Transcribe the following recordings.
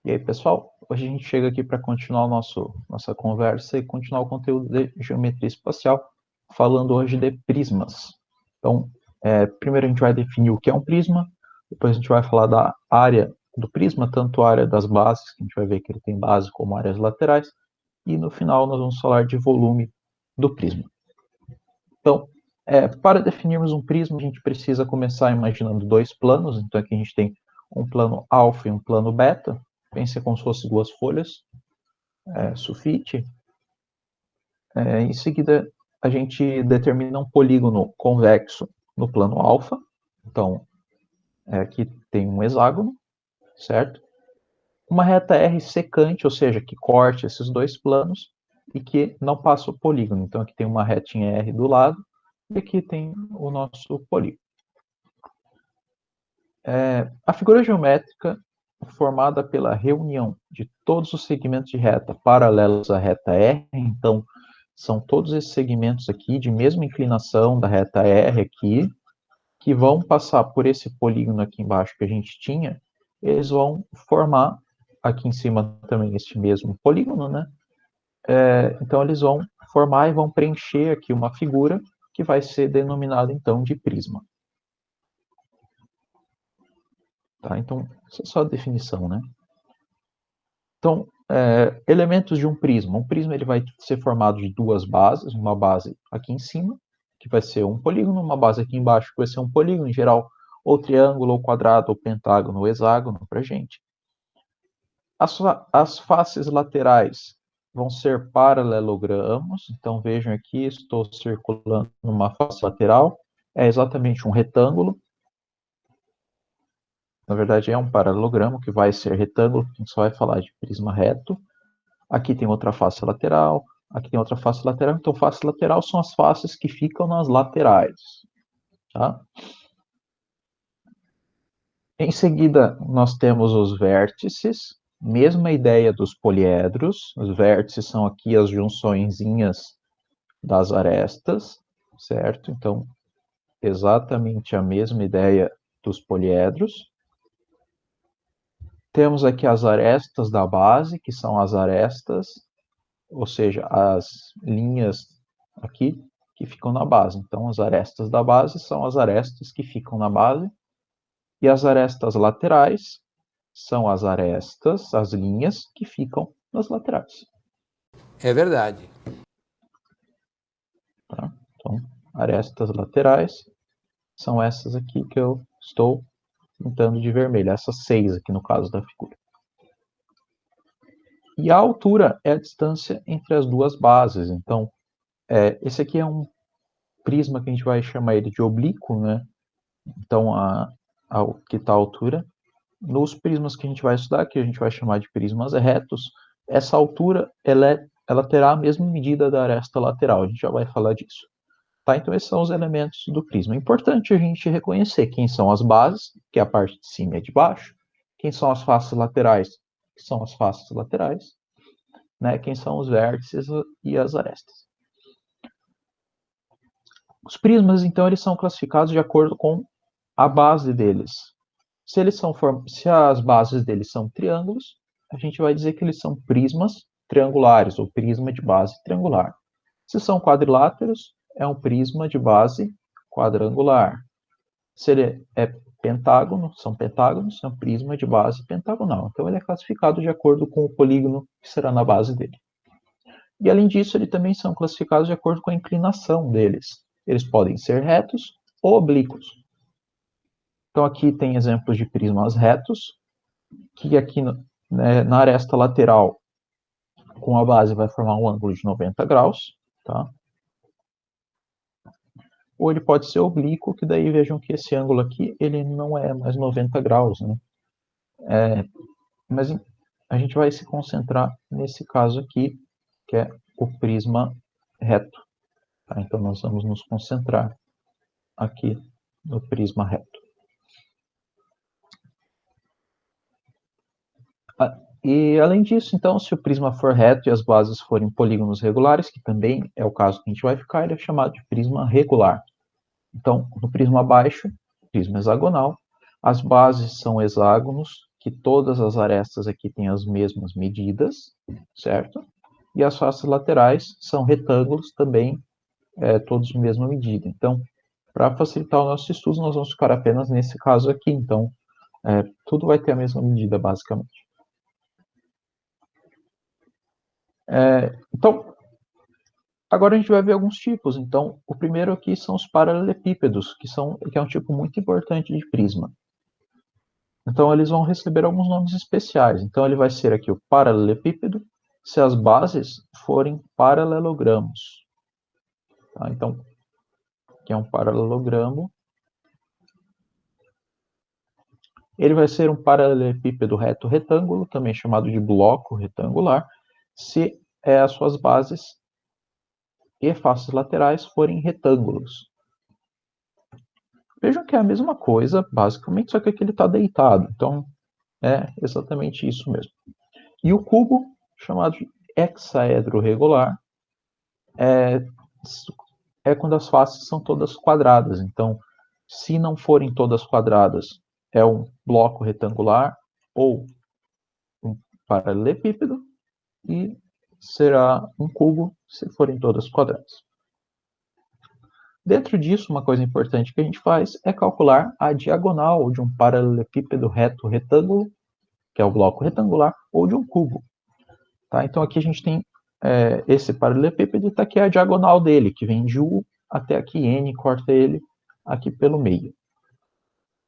E aí, pessoal, hoje a gente chega aqui para continuar nossa conversa e continuar o conteúdo de geometria espacial, falando hoje de prismas. Então, primeiro a gente vai definir o que é um prisma, depois a gente vai falar da área do prisma, tanto a área das bases, que a gente vai ver que ele tem base, como áreas laterais, e no final nós vamos falar de volume do prisma. Então, para definirmos um prisma, a gente precisa começar imaginando dois planos. Então, aqui a gente tem um plano alfa e um plano beta. Pense como se fossem duas folhas, sulfite. Em seguida, a gente determina um polígono convexo no plano alfa. Então, aqui tem um hexágono, certo? Uma reta R secante, ou seja, que corte esses dois planos e que não passa o polígono. Então, aqui tem uma retinha R do lado e aqui tem o nosso polígono. A figura geométrica formada pela reunião de todos os segmentos de reta paralelos à reta R, então são todos esses segmentos aqui de mesma inclinação da reta R aqui, que vão passar por esse polígono aqui embaixo que a gente tinha, eles vão formar aqui em cima também este mesmo polígono, né? Então eles vão formar e vão preencher aqui uma figura que vai ser denominada então de prisma. Tá? Então, essa é só a definição, né? Então, elementos de um prisma. Um prisma ele vai ser formado de duas bases, uma base aqui em cima, que vai ser um polígono, uma base aqui embaixo, que vai ser um polígono, em geral, ou triângulo, ou quadrado, ou pentágono, ou hexágono, para a gente. As faces laterais vão ser paralelogramos, então vejam aqui, estou circulando uma face lateral, é exatamente um retângulo. Na verdade, é um paralelogramo que vai ser retângulo, a gente só vai falar de prisma reto. Aqui tem outra face lateral, aqui tem outra face lateral. Então, face lateral são as faces que ficam nas laterais. Tá? Em seguida, nós temos os vértices, mesma ideia dos poliedros. Os vértices são aqui as junçõezinhas das arestas, certo? Então, exatamente a mesma ideia dos poliedros. Temos aqui as arestas da base, que são as arestas, ou seja, as linhas aqui que ficam na base. Então, as arestas da base são as arestas que ficam na base, e as arestas laterais são as arestas, as linhas que ficam nas laterais. É verdade. Tá? Então, arestas laterais são essas aqui que eu estou pintando de vermelho, essas 6 aqui no caso da figura. E a altura é a distância entre as duas bases. Então, esse aqui é um prisma que a gente vai chamar ele de oblíquo, né? Então, que está a altura. Nos prismas que a gente vai estudar, que a gente vai chamar de prismas retos, essa altura ela terá a mesma medida da aresta lateral. A gente já vai falar disso. Tá? Então, esses são os elementos do prisma. É importante a gente reconhecer quem são as bases, que é a parte de cima e a de baixo, quem são as faces laterais, que são as faces laterais, né? Quem são os vértices e as arestas. Os prismas, então, eles são classificados de acordo com a base deles. Se as bases deles são triângulos, a gente vai dizer que eles são prismas triangulares, ou prisma de base triangular. Se são quadriláteros, é um prisma de base quadrangular. Se ele é pentágono, são pentágonos, é um prisma de base pentagonal. Então, ele é classificado de acordo com o polígono que será na base dele. E, além disso, eles também são classificados de acordo com a inclinação deles. Eles podem ser retos ou oblíquos. Então, aqui tem exemplos de prismas retos, que aqui na aresta lateral, com a base, vai formar um ângulo de 90 graus, tá? Ou ele pode ser oblíquo, que daí vejam que esse ângulo aqui, ele não é mais 90 graus, né? Mas a gente vai se concentrar nesse caso aqui, que é o prisma reto. Tá? Então, nós vamos nos concentrar aqui no prisma reto. E, além disso, então, se o prisma for reto e as bases forem polígonos regulares, que também é o caso que a gente vai ficar, ele é chamado de prisma regular. Então, no prisma baixo, prisma hexagonal, as bases são hexágonos que todas as arestas aqui têm as mesmas medidas, certo? E as faces laterais são retângulos também, todos de mesma medida. Então, para facilitar o nosso estudo, nós vamos ficar apenas nesse caso aqui. Então, tudo vai ter a mesma medida, basicamente. Então, agora a gente vai ver alguns tipos. Então, o primeiro aqui são os paralelepípedos, que é um tipo muito importante de prisma. Então, eles vão receber alguns nomes especiais. Então, ele vai ser aqui o paralelepípedo, se as bases forem paralelogramos. Tá? Então, aqui é um paralelogramo. Ele vai ser um paralelepípedo reto retângulo, também chamado de bloco retangular, se as suas bases e faces laterais forem retângulos. Vejam que é a mesma coisa, basicamente, só que aqui ele está deitado. Então, é exatamente isso mesmo. E o cubo, chamado de hexaedro regular, é quando as faces são todas quadradas. Então, se não forem todas quadradas, é um bloco retangular ou um paralelepípedo, e será um cubo se forem todas quadradas. Dentro disso, uma coisa importante que a gente faz é calcular a diagonal de um paralelepípedo reto retângulo, que é o bloco retangular, ou de um cubo. Tá? Então aqui a gente tem esse paralelepípedo e está aqui a diagonal dele, que vem de U até aqui N, corta ele aqui pelo meio.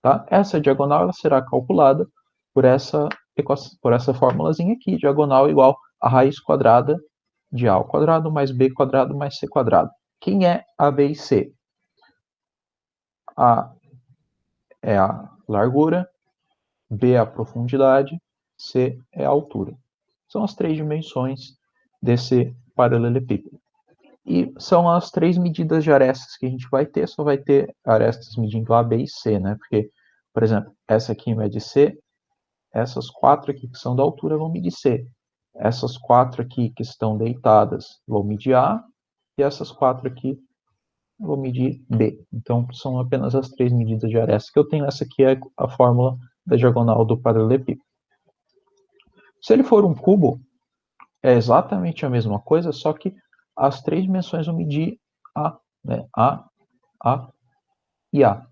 Tá? Essa diagonal ela será calculada por essa formulazinha aqui, diagonal igual a raiz quadrada de A ao quadrado mais B quadrado mais C quadrado. Quem é A, B e C? A é a largura, B é a profundidade, C é a altura. São as três dimensões desse paralelepípedo. E são as três medidas de arestas que a gente vai ter, só vai ter arestas medindo A, B e C, né? Porque, por exemplo, essa aqui mede C, essas quatro aqui que são da altura vão medir C. Essas quatro aqui que estão deitadas vão medir A, e essas quatro aqui vou medir B. Então, são apenas as três medidas de aresta que eu tenho. Essa aqui é a fórmula da diagonal do paralelepípedo. Se ele for um cubo, é exatamente a mesma coisa, só que as três dimensões vão medir A, né? A e A.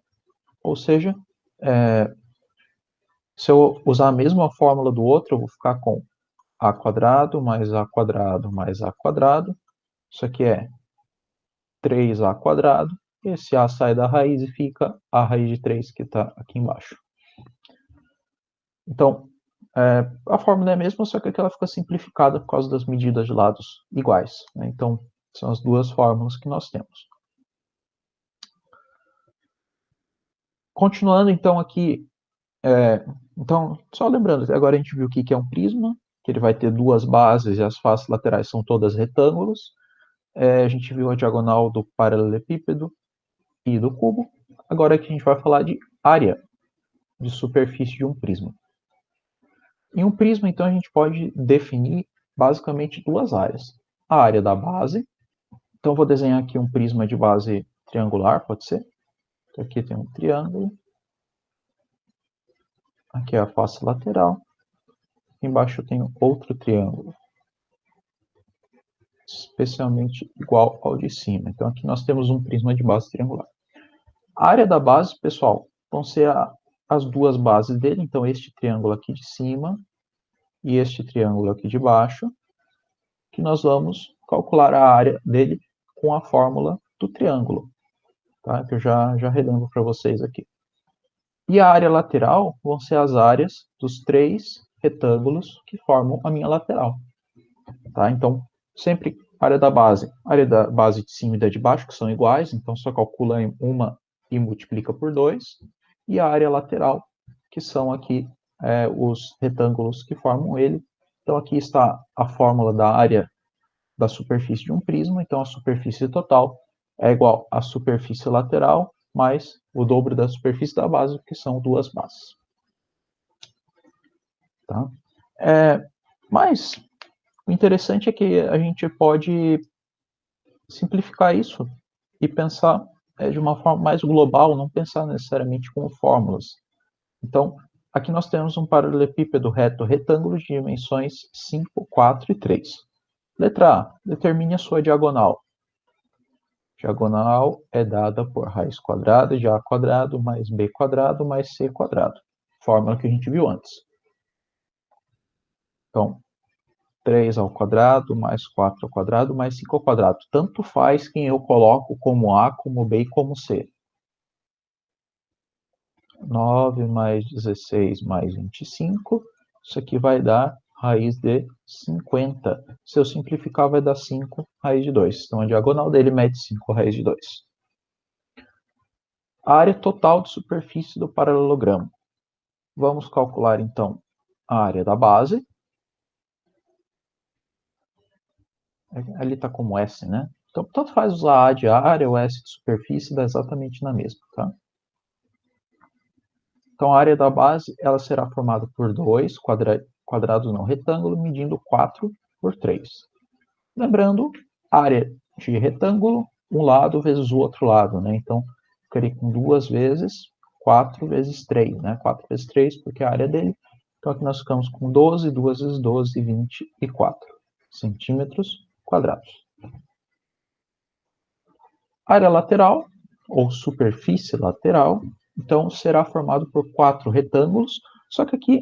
Ou seja, se eu usar a mesma fórmula do outro, eu vou ficar com A quadrado mais A quadrado mais A quadrado. Isso aqui é 3A quadrado. Esse A sai da raiz e fica a raiz de 3 que está aqui embaixo. Então, a fórmula é a mesma, só que aqui ela fica simplificada por causa das medidas de lados iguais. Né? Então, são as duas fórmulas que nós temos. Continuando, então, aqui. Então, só lembrando, agora a gente viu o que é um prisma, que ele vai ter duas bases e as faces laterais são todas retângulos. A gente viu a diagonal do paralelepípedo e do cubo. Agora aqui a gente vai falar de área de superfície de um prisma. Em um prisma, então, a gente pode definir basicamente duas áreas. A área da base. Então, vou desenhar aqui um prisma de base triangular, pode ser? Então, aqui tem um triângulo. Aqui é a face lateral. Embaixo eu tenho outro triângulo, especialmente igual ao de cima. Então, aqui nós temos um prisma de base triangular. A área da base, pessoal, vão ser as duas bases dele. Então, este triângulo aqui de cima e este triângulo aqui de baixo, que nós vamos calcular a área dele com a fórmula do triângulo, tá? Que eu já relembro para vocês aqui. E a área lateral vão ser as áreas dos três retângulos que formam a minha lateral, tá? Então, sempre área da base de cima e da de baixo, que são iguais, então só calcula uma e multiplica por 2, e a área lateral, que são aqui os retângulos que formam ele. Então, aqui está a fórmula da área da superfície de um prisma, então a superfície total é igual à superfície lateral mais o dobro da superfície da base, que são duas bases. Tá? Mas o interessante é que a gente pode simplificar isso e pensar de uma forma mais global, não pensar necessariamente com fórmulas. Então, Aqui nós temos um paralelepípedo reto retângulo de dimensões 5, 4 e 3. Letra A, determine a sua diagonal. Diagonal é dada por raiz quadrada de A quadrado mais B quadrado mais C quadrado. Fórmula que a gente viu antes. Então, 3 ao quadrado mais 4 ao quadrado mais 5 ao quadrado. Tanto faz quem eu coloco como A, como B e como C. 9 mais 16 mais 25. Isso aqui vai dar raiz de 50. Se eu simplificar, vai dar 5 raiz de 2. Então, a diagonal dele mede 5 raiz de 2. A área total de superfície do paralelogramo. Vamos calcular, então, a área da base. Ali está como S, né? Então, tanto faz usar A de área ou S de superfície, dá exatamente na mesma, tá? Então, a área da base ela será formada por dois quadrados não retângulo, medindo 4 por 3. Lembrando, área de retângulo, um lado vezes o outro lado, né? Então, ficaria com 2 vezes 4 vezes 3, né? 4 vezes 3, porque é a área dele. Então, aqui nós ficamos com 12, 2 vezes 12, 24 centímetros quadrados. Área lateral, ou superfície lateral, então será formado por 4 retângulos, só que aqui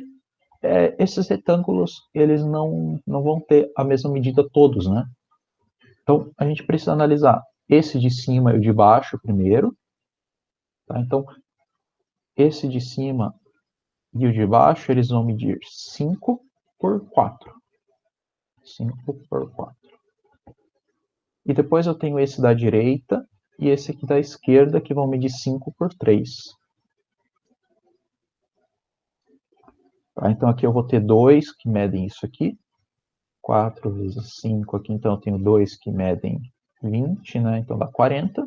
esses retângulos eles não vão ter a mesma medida todos, né? Então a gente precisa analisar esse de cima e o de baixo primeiro, tá? Então esse de cima e o de baixo eles vão medir 5 por 4. 5 por 4. E depois eu tenho esse da direita e esse aqui da esquerda que vão medir 5 por 3. Tá? Então aqui eu vou ter 2 que medem isso aqui. 4 vezes 5 aqui, então eu tenho 2 que medem 20, né? Então dá 40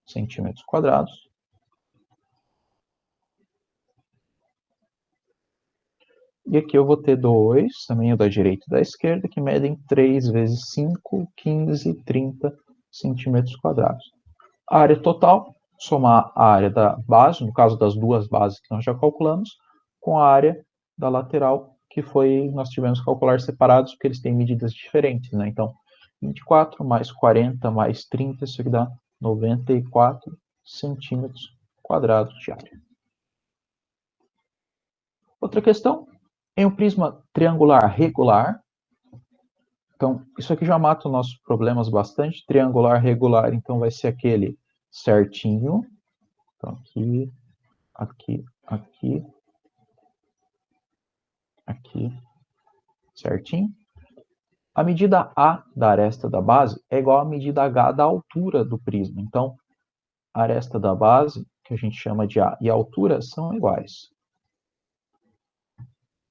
centímetros quadrados. E aqui eu vou ter 2, também o da direita e da esquerda, que medem 3 vezes 5, 15, 30 centímetros quadrados. A área total, somar a área da base, no caso das duas bases que nós já calculamos, com a área da lateral, que nós tivemos que calcular separados, porque eles têm medidas diferentes, né? Então, 24 mais 40 mais 30, isso aqui dá 94 centímetros quadrados de área. Outra questão, em um prisma triangular regular, então, isso aqui já mata os nossos problemas bastante. Triangular regular, então vai ser aquele certinho. Então, aqui, aqui, aqui, aqui, certinho. A medida A da aresta da base é igual à medida H da altura do prisma. Então, a aresta da base, que a gente chama de A, e a altura são iguais.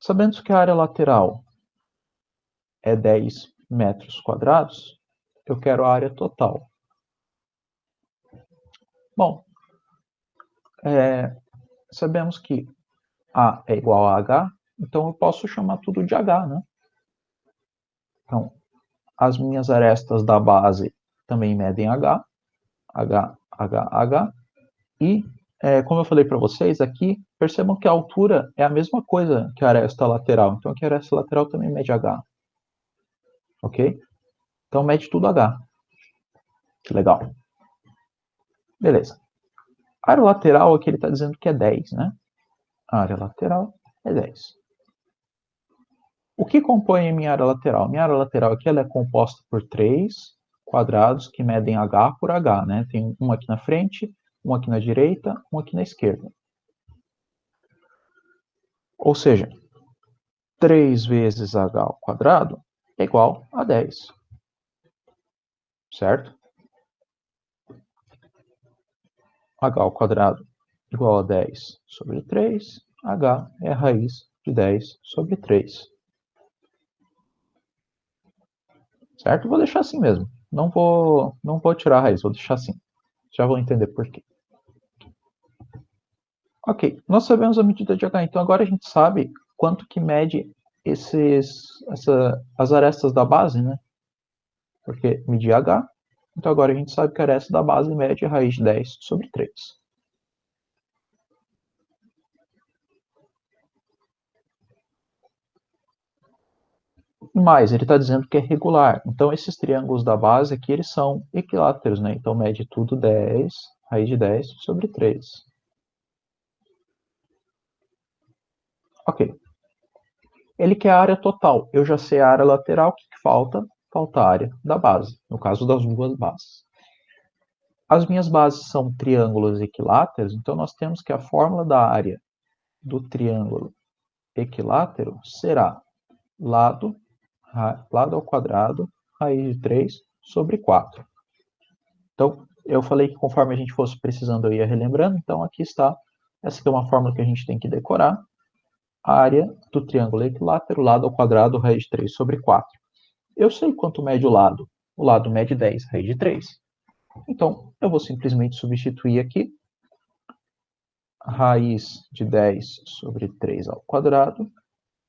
Sabendo que a área lateral é 10 metros quadrados, eu quero a área total. Bom, sabemos que A é igual a H, então eu posso chamar tudo de H, né? Então, as minhas arestas da base também medem H, H, H, H, e, como eu falei para vocês aqui, percebam que a altura é a mesma coisa que a aresta lateral, então aqui a aresta lateral também mede H, ok? Então mede tudo H, que legal. Beleza. A área lateral aqui ele está dizendo que é 10, né? A área lateral é 10. O que compõe a minha área lateral? Minha área lateral aqui ela é composta por 3 quadrados que medem H por H, né? Tem um aqui na frente, um aqui na direita, um aqui na esquerda. Ou seja, 3 vezes H ao quadrado é igual a 10. Certo? H ao quadrado igual a 10 sobre 3. H é a raiz de 10 sobre 3. Certo? Vou deixar assim mesmo. Não vou tirar a raiz, vou deixar assim. Já vou entender por quê. Ok, nós sabemos a medida de H, então agora a gente sabe quanto que mede as arestas da base, né? Porque medir H, então agora a gente sabe que a aresta da base mede a raiz de 10 sobre 3. E mais, ele está dizendo que é regular. Então, esses triângulos da base aqui, eles são equiláteros, né? Então, mede tudo 10, raiz de 10 sobre 3. Ok. Ele quer a área total. Eu já sei a área lateral. O que falta? Falta a área da base, no caso das duas bases. As minhas bases são triângulos equiláteros, então nós temos que a fórmula da área do triângulo equilátero será lado ao quadrado, raiz de 3 sobre 4. Então, eu falei que conforme a gente fosse precisando, eu ia relembrando. Então, aqui está. Essa aqui é uma fórmula que a gente tem que decorar. A área do triângulo equilátero, lado ao quadrado, raiz de 3 sobre 4. Eu sei quanto mede o lado. O lado mede 10, raiz de 3. Então, eu vou simplesmente substituir aqui. Raiz de 10 sobre 3 ao quadrado,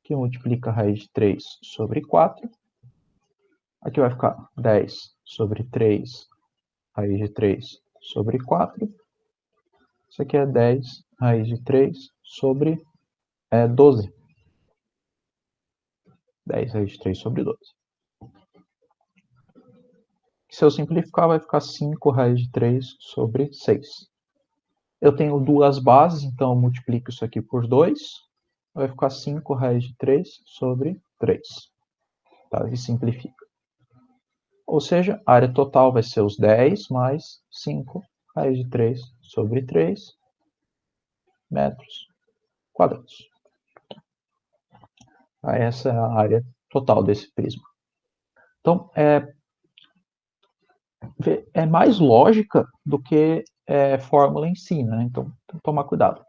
que multiplica a raiz de 3 sobre 4. Aqui vai ficar 10 sobre 3, raiz de 3 sobre 4. Isso aqui é 10 raiz de 3 sobre 12. 10 raiz de 3 sobre 12. Se eu simplificar, vai ficar 5 raiz de 3 sobre 6. Eu tenho duas bases, então eu multiplico isso aqui por 2. Vai ficar 5 raiz de 3 sobre 3. Tá? E simplifica. Ou seja, a área total vai ser os 10 mais 5 raiz de 3 sobre 3 metros quadrados. Essa é a área total desse prisma. Então, é mais lógica do que fórmula em si, né? Então, tem que tomar cuidado.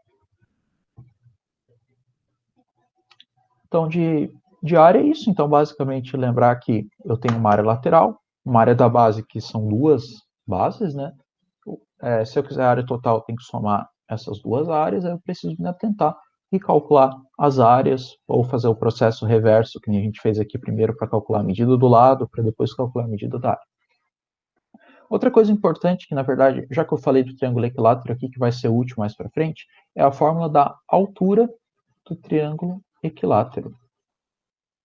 Então, de área é isso. Então, basicamente, lembrar que eu tenho uma área lateral, uma área da base, que são duas bases, né? Se eu quiser a área total, eu tenho que somar essas duas áreas, aí eu preciso me atentar e calcular as áreas, ou fazer o processo reverso, que a gente fez aqui primeiro para calcular a medida do lado, para depois calcular a medida da área. Outra coisa importante, que na verdade, já que eu falei do triângulo equilátero aqui, que vai ser útil mais para frente, é a fórmula da altura do triângulo equilátero.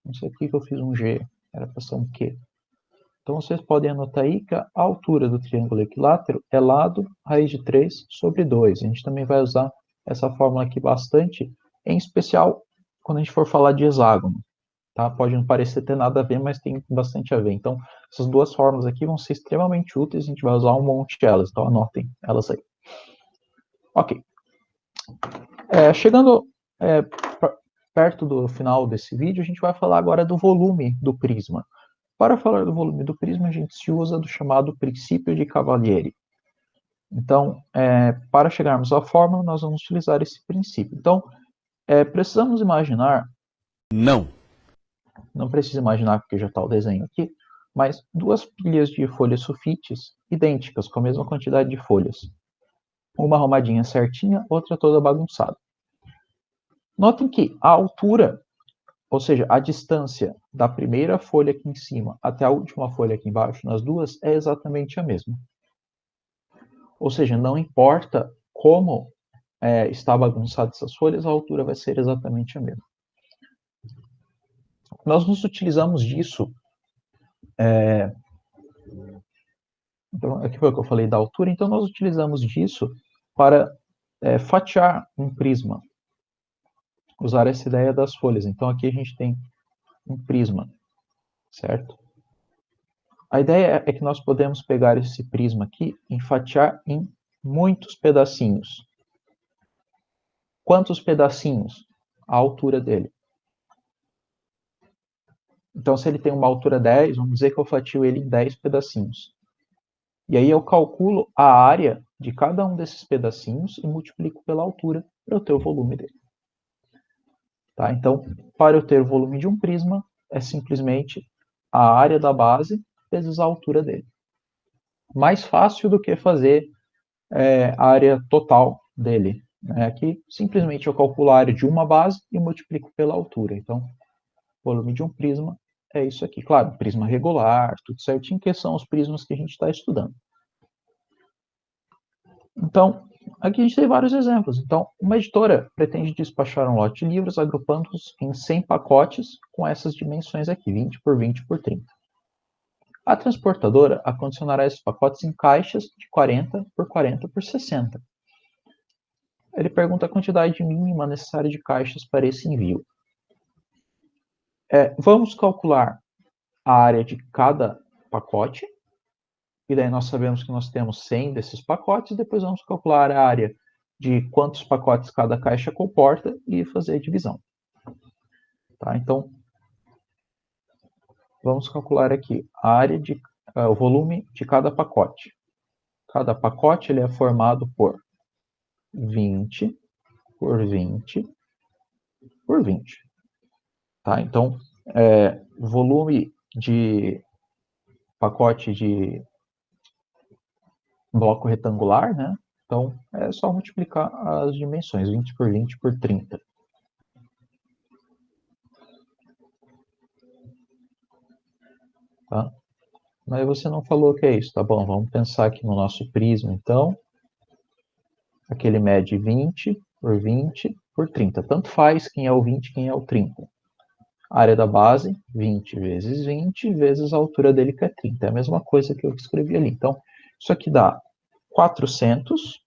Não sei por que eu fiz um G, era para ser um Q. Então, vocês podem anotar aí que a altura do triângulo equilátero é lado raiz de 3 sobre 2. A gente também vai usar essa fórmula aqui bastante, em especial quando a gente for falar de hexágono. Tá? Pode não parecer ter nada a ver, mas tem bastante a ver. Então, essas duas fórmulas aqui vão ser extremamente úteis, a gente vai usar um monte delas, então anotem elas aí. Ok. Chegando perto do final desse vídeo, a gente vai falar agora do volume do prisma. Para falar do volume do prisma, a gente se usa do chamado princípio de Cavalieri. Então, para chegarmos à fórmula, nós vamos utilizar esse princípio. Então, precisamos imaginar... Não precisa imaginar, porque já está o desenho aqui, mas duas pilhas de folhas sulfites idênticas, com a mesma quantidade de folhas. Uma arrumadinha certinha, outra toda bagunçada. Notem que a altura, ou seja, a distância da primeira folha aqui em cima até a última folha aqui embaixo, nas duas, é exatamente a mesma. Ou seja, não importa como está bagunçada essas folhas, a altura vai ser exatamente a mesma. Nós nos utilizamos disso... Então, aqui foi o que eu falei da altura. Então, nós utilizamos disso para fatiar um prisma. Usar essa ideia das folhas. Então, aqui a gente tem um prisma, certo? A ideia é que nós podemos pegar esse prisma aqui e fatiar em muitos pedacinhos. Quantos pedacinhos? A altura dele. Então, se ele tem uma altura 10, vamos dizer que eu fatio ele em 10 pedacinhos. E aí eu calculo a área de cada um desses pedacinhos e multiplico pela altura para eu ter o volume dele. Tá? Então, para eu ter o volume de um prisma, é simplesmente a área da base vezes a altura dele. Mais fácil do que fazer a área total dele. Aqui, simplesmente eu calculo a área de uma base e multiplico pela altura. Então, o volume de um prisma é isso aqui. Claro, prisma regular, tudo certinho, que são os prismas que a gente está estudando. Então, Aqui a gente tem vários exemplos. Então, uma editora pretende despachar um lote de livros agrupando-os em 100 pacotes com essas dimensões aqui, 20 por 20 por 30. A transportadora acondicionará esses pacotes em caixas de 40 por 40 por 60. Ele pergunta a quantidade mínima necessária de caixas para esse envio. Vamos calcular a área de cada pacote, e daí nós sabemos que nós temos 100 desses pacotes, depois vamos calcular a área de quantos pacotes cada caixa comporta e fazer a divisão. Tá? Então, vamos calcular aqui a área o volume de cada pacote. Cada pacote ele é formado por 20 por 20 por 20. Tá? Então, volume de pacote de bloco retangular, né? Então, é só multiplicar as dimensões, 20 por 20 por 30. Tá? Mas você não falou o que é isso, tá bom? Vamos pensar aqui no nosso prisma, então. Aqui ele mede 20 por 30. Tanto faz quem é o 20 e quem é o 30. A área da base, 20 vezes 20, vezes a altura dele, que é 30. É a mesma coisa que eu escrevi ali. Então, isso aqui dá 400,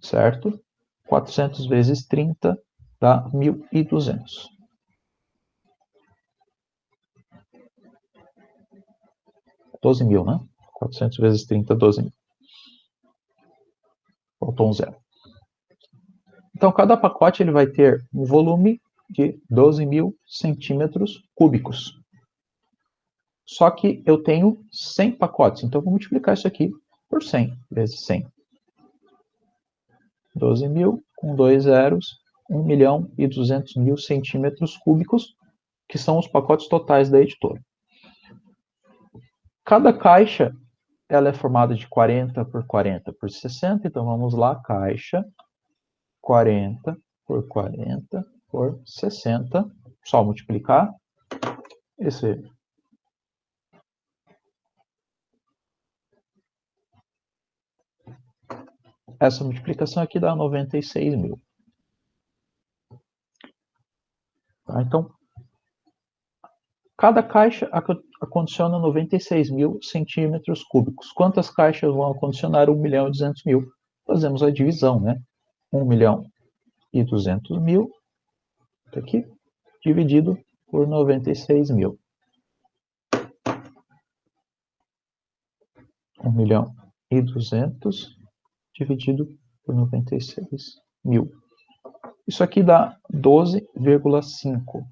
certo? 400 vezes 30 dá 1.200. Doze mil, né? 400 vezes 30, 12 mil. Faltou um zero. Então, cada pacote ele vai ter um volume de 12.000 centímetros cúbicos. Só que eu tenho 100 pacotes, então eu vou multiplicar isso aqui por 100 vezes 100. 12.000 com 2 zeros, 1.200.000 centímetros cúbicos, que são os pacotes totais da editora. Cada caixa ela é formada de 40 por 40 por 60, então vamos lá, caixa 40 por 40 por 60, só multiplicar. Essa multiplicação aqui dá 96 mil. Tá? Então, cada caixa acondiciona 96 mil centímetros cúbicos. Quantas caixas vão acondicionar 1.200.000? Fazemos a divisão, né? 1.200.000, aqui, dividido por 96 mil. 1.200.000 dividido por 96 mil. Isso aqui dá 12,5.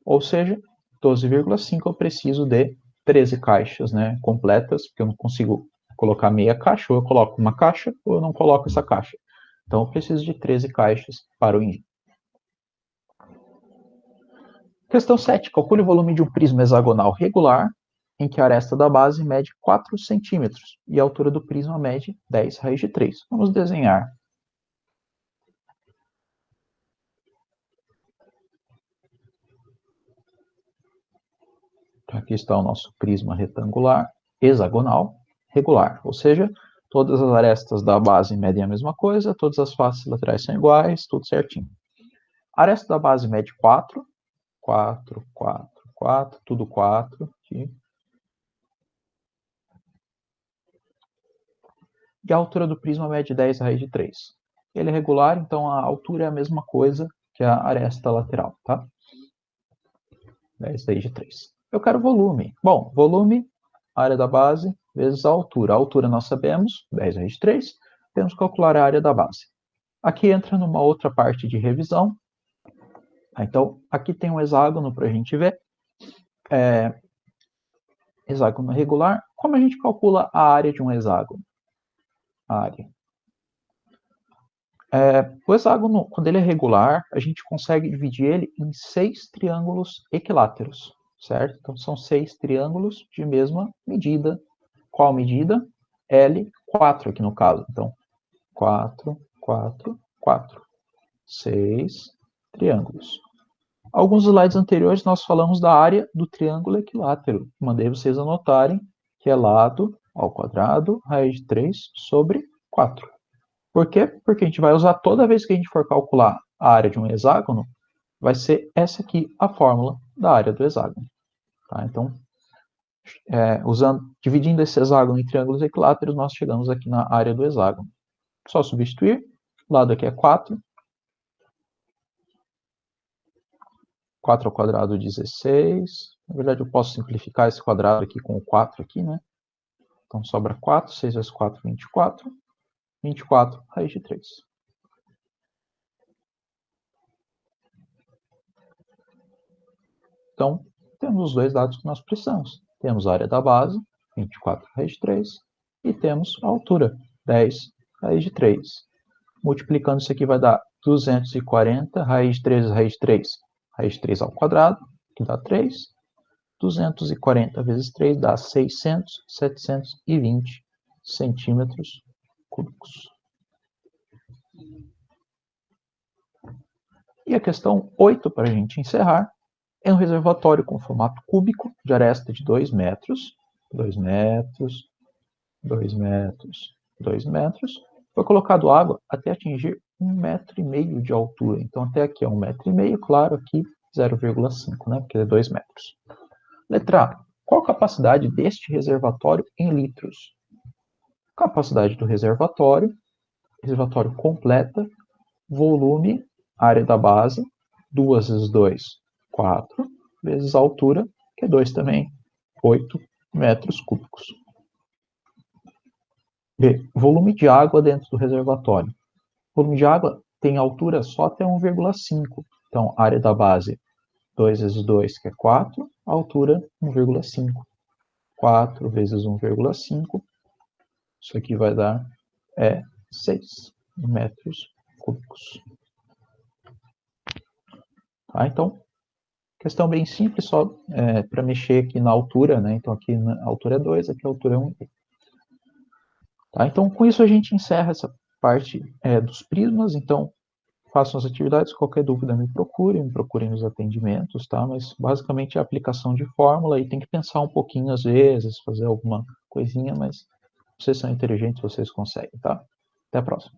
Ou seja, 12,5 eu preciso de 13 caixas, né, completas, porque eu não consigo colocar meia caixa, ou eu coloco uma caixa, ou eu não coloco essa caixa. Então, eu preciso de 13 caixas para o envio. Questão 7. Calcule o volume de um prisma hexagonal regular, em que a aresta da base mede 4 centímetros e a altura do prisma mede 10 raiz de 3. Vamos desenhar. Aqui está o nosso prisma retangular, hexagonal, regular, ou seja, todas as arestas da base medem a mesma coisa, todas as faces laterais são iguais, tudo certinho. A aresta da base mede 4, 4, 4, 4, tudo 4, aqui. E a altura do prisma mede 10 raiz de 3. Ele é regular, então a altura é a mesma coisa que a aresta lateral, tá? 10 raiz de 3. Eu quero volume. Bom, volume, área da base, vezes a altura. A altura nós sabemos, 10 raiz de 3. Temos que calcular a área da base. Aqui entra numa outra parte de revisão. Então, aqui tem um hexágono para a gente ver. Hexágono regular. Como a gente calcula a área de um hexágono? A área. O hexágono, quando ele é regular, a gente consegue dividir ele em 6 triângulos equiláteros, certo? Então, são 6 triângulos de mesma medida. Qual medida? L4 aqui no caso. Então, 4, 4, 4. 6 triângulos. Alguns slides anteriores nós falamos da área do triângulo equilátero. Mandei vocês anotarem que é lado ao quadrado, raiz de 3 sobre 4. Por quê? Porque a gente vai usar toda vez que a gente for calcular a área de um hexágono, vai ser essa aqui a fórmula da área do hexágono. Tá? Então, dividindo esse hexágono em triângulos equiláteros, nós chegamos aqui na área do hexágono. Só substituir, o lado aqui é 4. 4 ao quadrado, 16. Na verdade, eu posso simplificar esse quadrado aqui com o 4 aqui, né? Então, sobra 4, 6 vezes 4, 24. 24, raiz de 3. Então, temos os dois dados que nós precisamos. Temos a área da base, 24 raiz de 3, e temos a altura, 10 raiz de 3. Multiplicando isso aqui vai dar 240 raiz de 3 raiz de 3. Raiz de 3 ao quadrado, que dá 3. 240 vezes 3 dá 600, 720 centímetros cúbicos. E a questão 8, para a gente encerrar, é um reservatório com formato cúbico de aresta de 2 metros, 2 metros, 2 metros, 2 metros. Foi colocado água até atingir 1,5 metro de altura. Então, até aqui é 1,5 metro, claro, aqui 0,5, né? Porque é 2 metros. Letra A. Qual a capacidade deste reservatório em litros? Capacidade do reservatório completa, volume, área da base, 2 vezes 2, 4, vezes a altura, que é 2 também, 8 metros cúbicos. B. Volume de água dentro do reservatório. O volume de água tem altura só até 1,5. Então, área da base, 2 vezes 2, que é 4, altura 1,5. 4 vezes 1,5, isso aqui vai dar 6 metros cúbicos. Tá? Então, questão bem simples, só para mexer aqui na altura, né? Então, aqui na altura é 2, aqui a altura é 1. Tá? Então, com isso a gente encerra essa parte dos prismas. Então, façam as atividades, qualquer dúvida me procurem nos atendimentos, tá? Mas basicamente é a aplicação de fórmula e tem que pensar um pouquinho às vezes, fazer alguma coisinha, mas vocês são inteligentes, vocês conseguem, tá? Até a próxima.